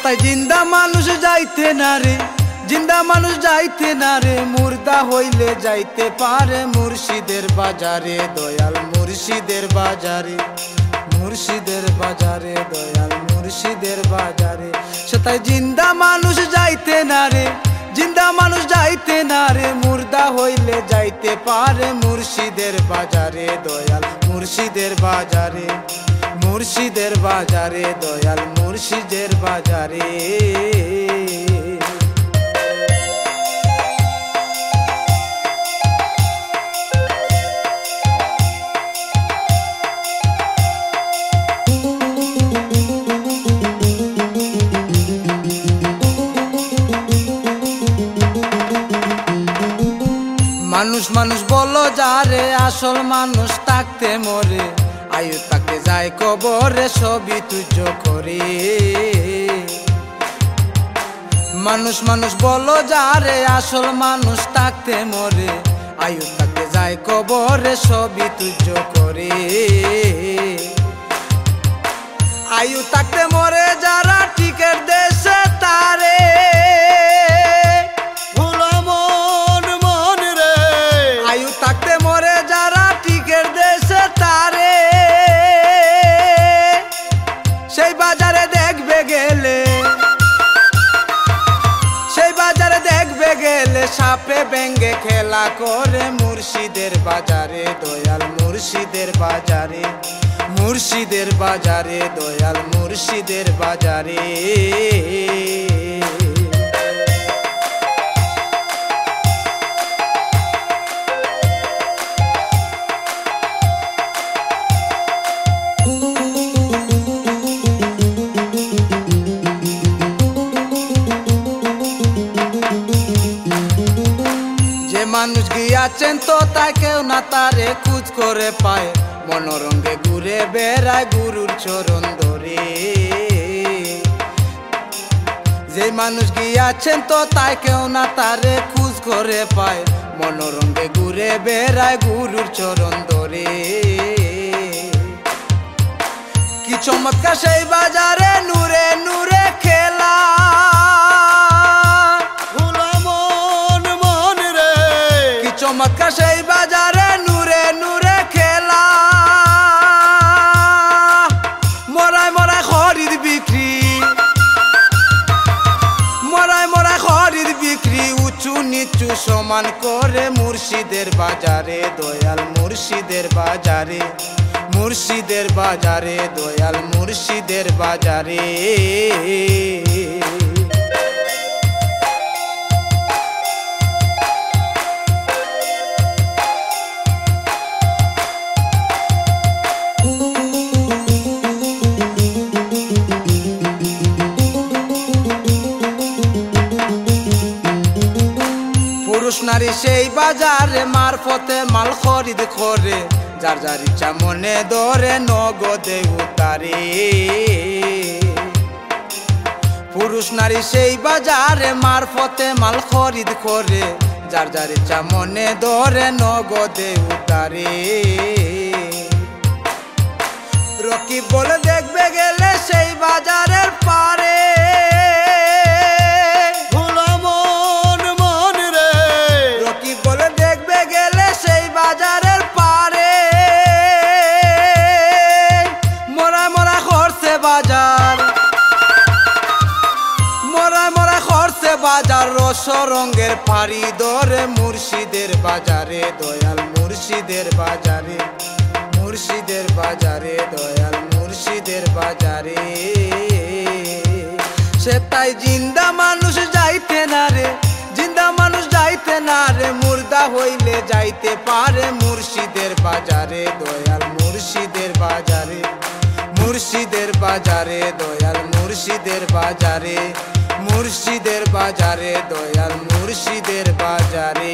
সেটাই জিন্দা মানুষ যাইতে না রে, জিন্দা মানুষ যাইতে না রে, মুর্দা হইলে যাইতে পারে মুর্শিদের বাজারে দয়াল মুর্শিদের বাজারে, মুর্শিদের বাজারে দয়াল মুর্শিদের বাজারে। সেটাই জিন্দা মানুষ যাইতে না রে, জিন্দা মানুষ যাইতে না রে, মুর্দা হইলে যাইতে পারে মুর্শিদের বাজারে দয়াল মুর্শিদের বাজারে, মুর্শিদের বাজারে দয়াল মুর্শিদের বাজারে। মানুষ মানুষ বলো যারে, আসল মানুষ থাকতে মরে, আয়ু তাকে যায় কবরে সবই তুচ্ছ করে। মানুষ মানুষ বলো যারে, আসল মানুষ থাকতে মরে, আয়ু তাকে যায় কবরে সবই তুচ্ছ করে। আয়ু থাকতে মরে যারা টিকের দেশে তারে, আয়ু থাকতে মরে যারা টিকের দেশে তারে, সেই বাজারে দেখবে গেলে, সেই বাজারে দেখবে গেলে সাপে ব্যাঙে খেলা করে মুর্শিদের বাজারে দয়াল মুর্শিদের বাজারে, মুর্শিদের বাজারে দয়াল মুর্শিদের বাজারে। মানুষ গিয়াছেন তো তাই কেউ না তারে খুঁজ করে পায়, মনোরঙ্গে ঘুরে বেড়ায় গুরুর চরণ ধরে। যে মানুষ গিয়াছেন তো তাই কেউ না তারে খুঁজ করে পায়, মনোরঙ্গে ঘুরে বেড়ায় গুরুর চরণ ধরে। কি চমৎকার সেই বাজারে নূরে নূরে খেলা, চমৎকার সেই বাজারে নূরে নূরে খেলা। মরায় মরায় খরিদ বিক্রি, মরায় মরায় খরিদ বিক্রি, উঁচু নিচু সমান করে মুর্শিদের বাজারে দয়াল মুর্শিদের বাজারে, মুর্শিদের বাজারে দয়াল মুর্শিদের বাজারে। পুরুষ নারী সেই বাজারে মারফতে মাল খরিদ করে, যার যার ইচ্ছা মনে ধরে নগদে উতারে। পুরুষ নারী সেই বাজারে মারফতে মাল খরিদ করে, যার যার ইচ্ছা মনে ধরে নগদে উতারে। রকিব বলে দেখবে গেলে সেই বাজারের পারে, বাজার রসরঙ্গের ফাড়ি ধরে মুর্শিদের বাজারে দয়াল মুর্শিদের বাজারে, মুর্শিদের বাজারে দয়াল মুর্শিদের বাজারে। সে তাই জিন্দা মানুষ যাইতে না রে, জিন্দা মানুষ যাইতে না রে, মুর্দা হইলে যাইতে পারে মুর্শিদের বাজারে দয়াল মুর্শিদের বাজারে, মুর্শিদের বাজারে দয়াল মুর্শিদের বাজারে, মুর্শিদের বাজারে দয়াল মুর্শিদের বাজারে।